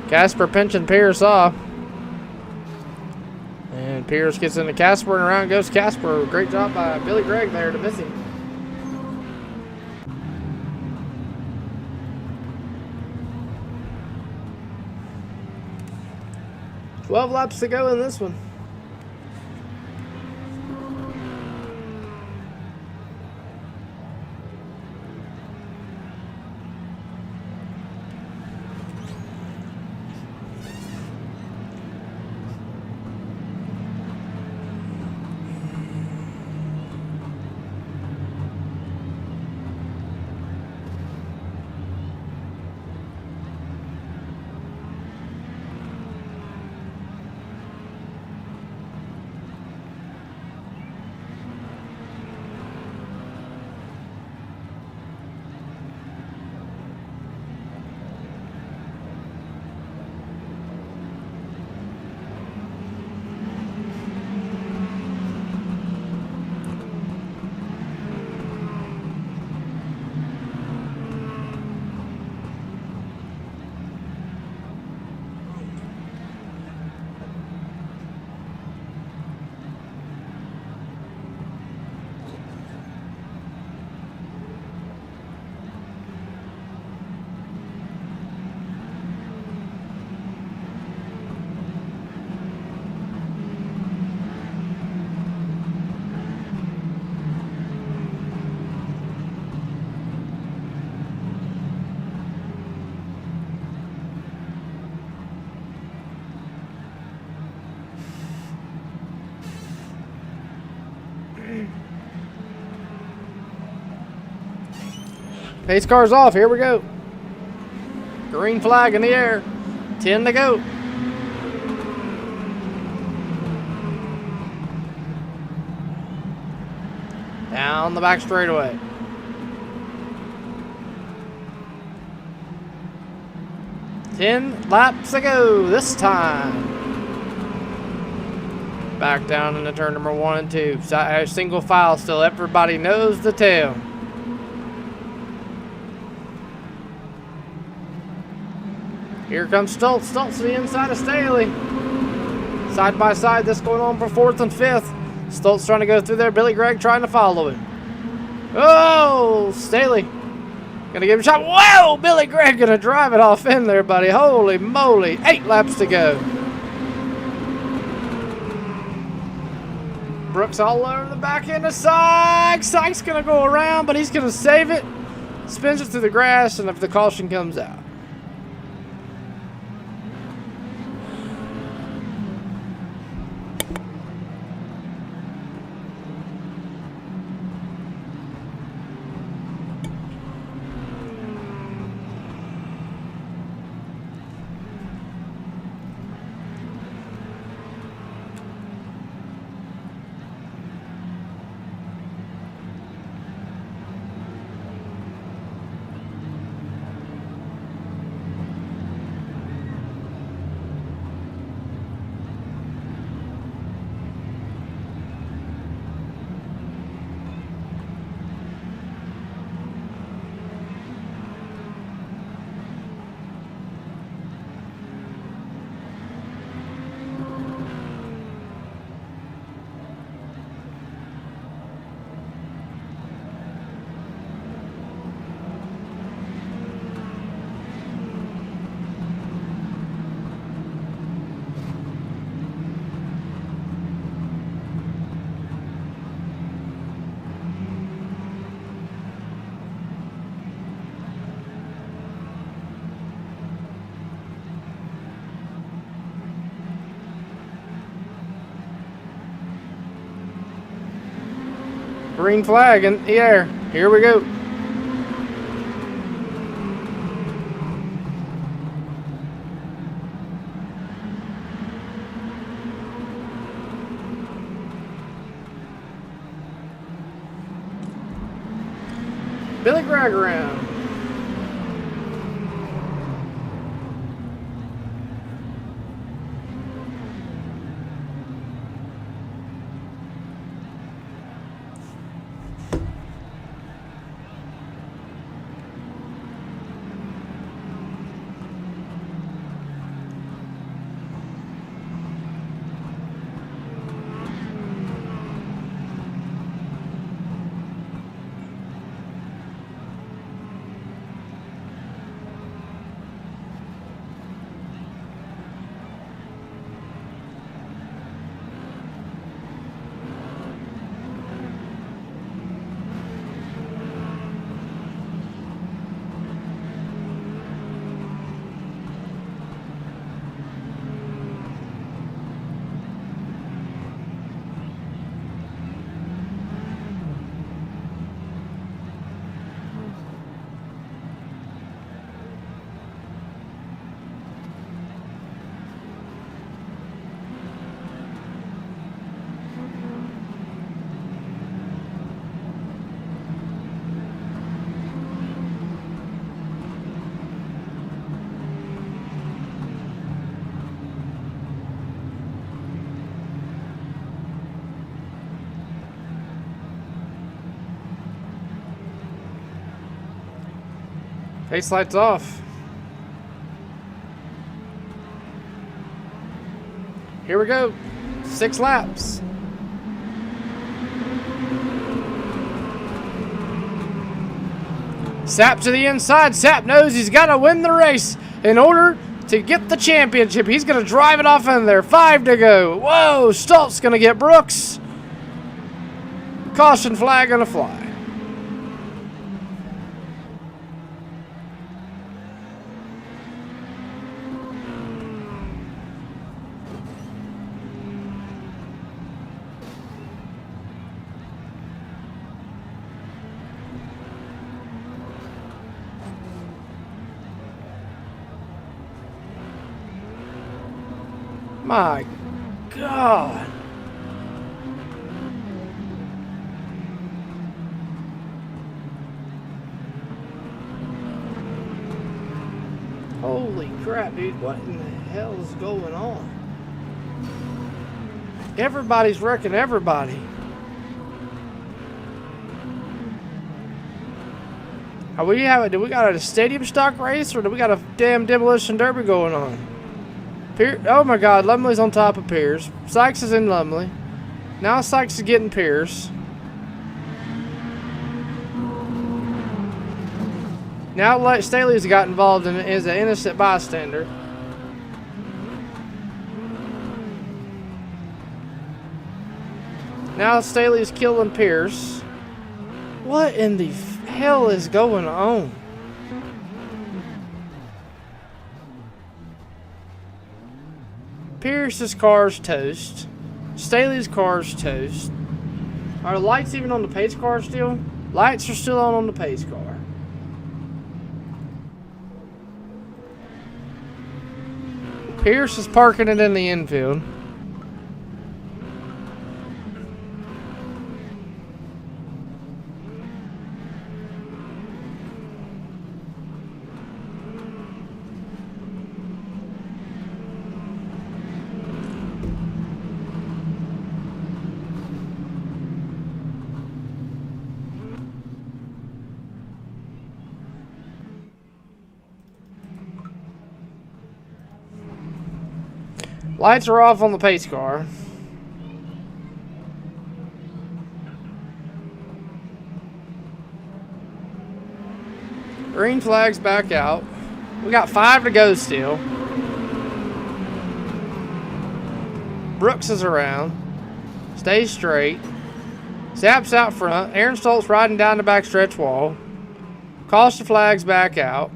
S2: Casper pinching Pierce off. And Pierce gets into Casper and around goes Casper. Great job by Billy Gregg there to miss him. 12 laps to go in this one. Pace car's off. Here we go. Green flag in the air. 10 to go. Down the back straightaway. Ten laps to go this time. Back down into turn number 1 and 2. Single file still. Everybody knows the tale. Here comes Stoltz. Stoltz to the inside of Staley. Side by side, this going on for 4th and 5th. Stoltz trying to go through there. Billy Gregg trying to follow him. Oh, Staley. Gonna give him a shot. Whoa! Billy Gregg gonna drive it off in there, buddy. Holy moly. 8 laps to go. Brooks all over the back end of Sykes. Sykes gonna go around, but he's gonna save it. Spins it through the grass, and if the caution comes out. Green flag in the air. Here we go. Billy Gregg around. Pace lights off. Here we go. 6 laps. Sap to the inside. Sap knows he's got to win the race in order to get the championship. He's going to drive it off in there. 5 to go. Whoa, Stoltz going to get Brooks. Caution flag going to fly. My God. Holy crap, dude. What in the hell is going on? Everybody's wrecking everybody. Are we have do we got a stadium stock race or do we got a damn demolition derby going on? Oh my God, Lumley's on top of Pierce. Sykes is in Lumley. Now Sykes is getting Pierce. Now Staley's got involved in it as an innocent bystander. Now Staley's killing Pierce. What in the hell is going on? Pierce's car's toast. Staley's car's toast. Are the lights even on the pace car still? Lights are still on the pace car. Pierce is parking it in the infield. Lights are off on the pace car. Green flag's back out. We got 5 to go still. Brooks is around. Stays straight. Zapp's out front. Aaron Stoltz riding down the backstretch wall. Costa flag's back out.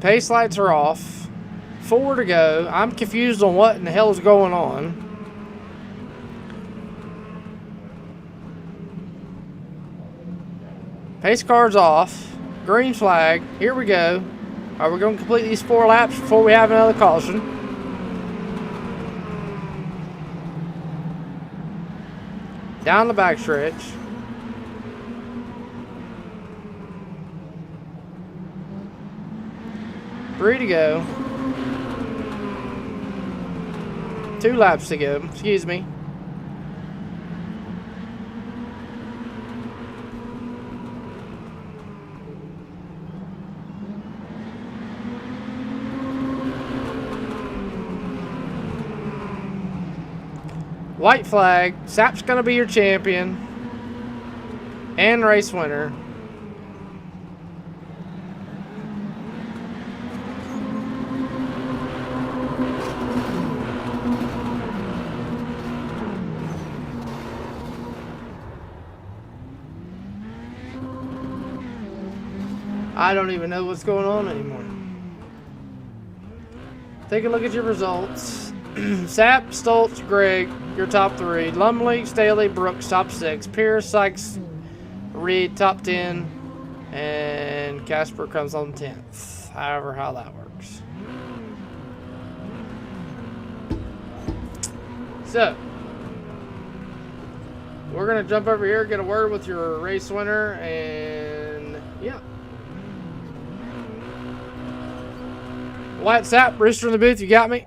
S2: Pace lights are off. 4 to go. I'm confused on what in the hell is going on. Pace car's off. Green flag. Here we go. Are we going to complete these 4 laps before we have another caution? Down the backstretch. Three to go. 2 laps to go. Excuse me. White flag. Sap's going to be your champion and race winner. I don't even know what's going on anymore. Take a look at your results. Sap, Stoltz, Greg, your top 3. Lumley, Staley, Brooks, top 6. Pierce, Sykes, Reed, top 10. And Casper comes on 10th. However, how that works. So, we're going to jump over here, get a word with your race winner, and yeah. White Sap, Rooster in the booth, you got me?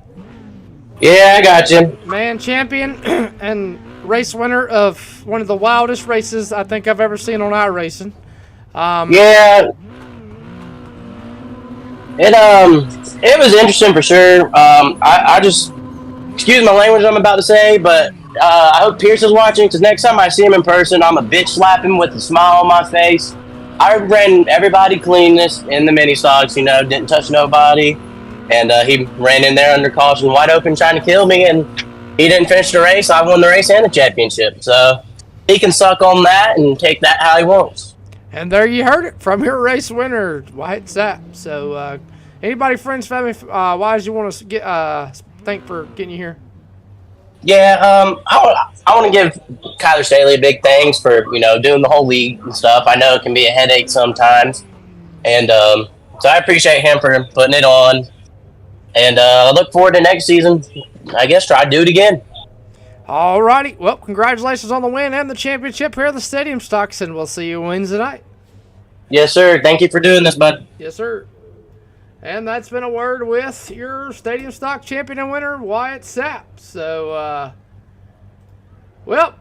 S9: Yeah, I got you.
S2: Man, champion and race winner of one of the wildest races I think I've ever seen on iRacing.
S9: Yeah. It was interesting for sure. I just, excuse my language I'm about to say, but I hope Pierce is watching, because next time I see him in person, I'm a bitch slap him with a smile on my face. I ran everybody clean in the mini stocks, didn't touch nobody. and he ran in there under caution, wide open, trying to kill me, and he didn't finish the race. I won the race and the championship, so he can suck on that and take that how he wants.
S2: And there you heard it from your race winner, Wyatt Sapp. So, anybody, friends, family, wise you want to get thank for getting you here?
S9: Yeah, I want to give Kyler Staley a big thanks for doing the whole league and stuff. I know it can be a headache sometimes, and so I appreciate him for putting it on. And I look forward to next season. I guess try to do it again.
S2: All righty. Well, congratulations on the win and the championship here at the Stadium Stocks, and we'll see you Wednesday night.
S9: Yes, sir. Thank you for doing this, bud.
S2: Yes, sir. And that's been a word with your Stadium Stock champion and winner, Wyatt Sapp. So, well,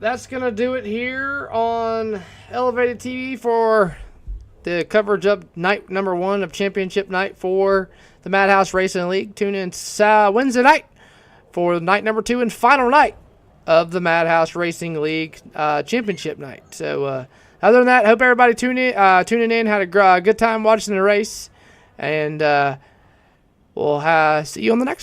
S2: that's going to do it here on Elevated TV for the coverage of night number 1 of championship night for the Madhouse Racing League. Tune in Wednesday night for night number 2 and final night of the Madhouse Racing League championship night. So, other than that, hope everybody tuning in, had a good time watching the race. And we'll see you on the next one.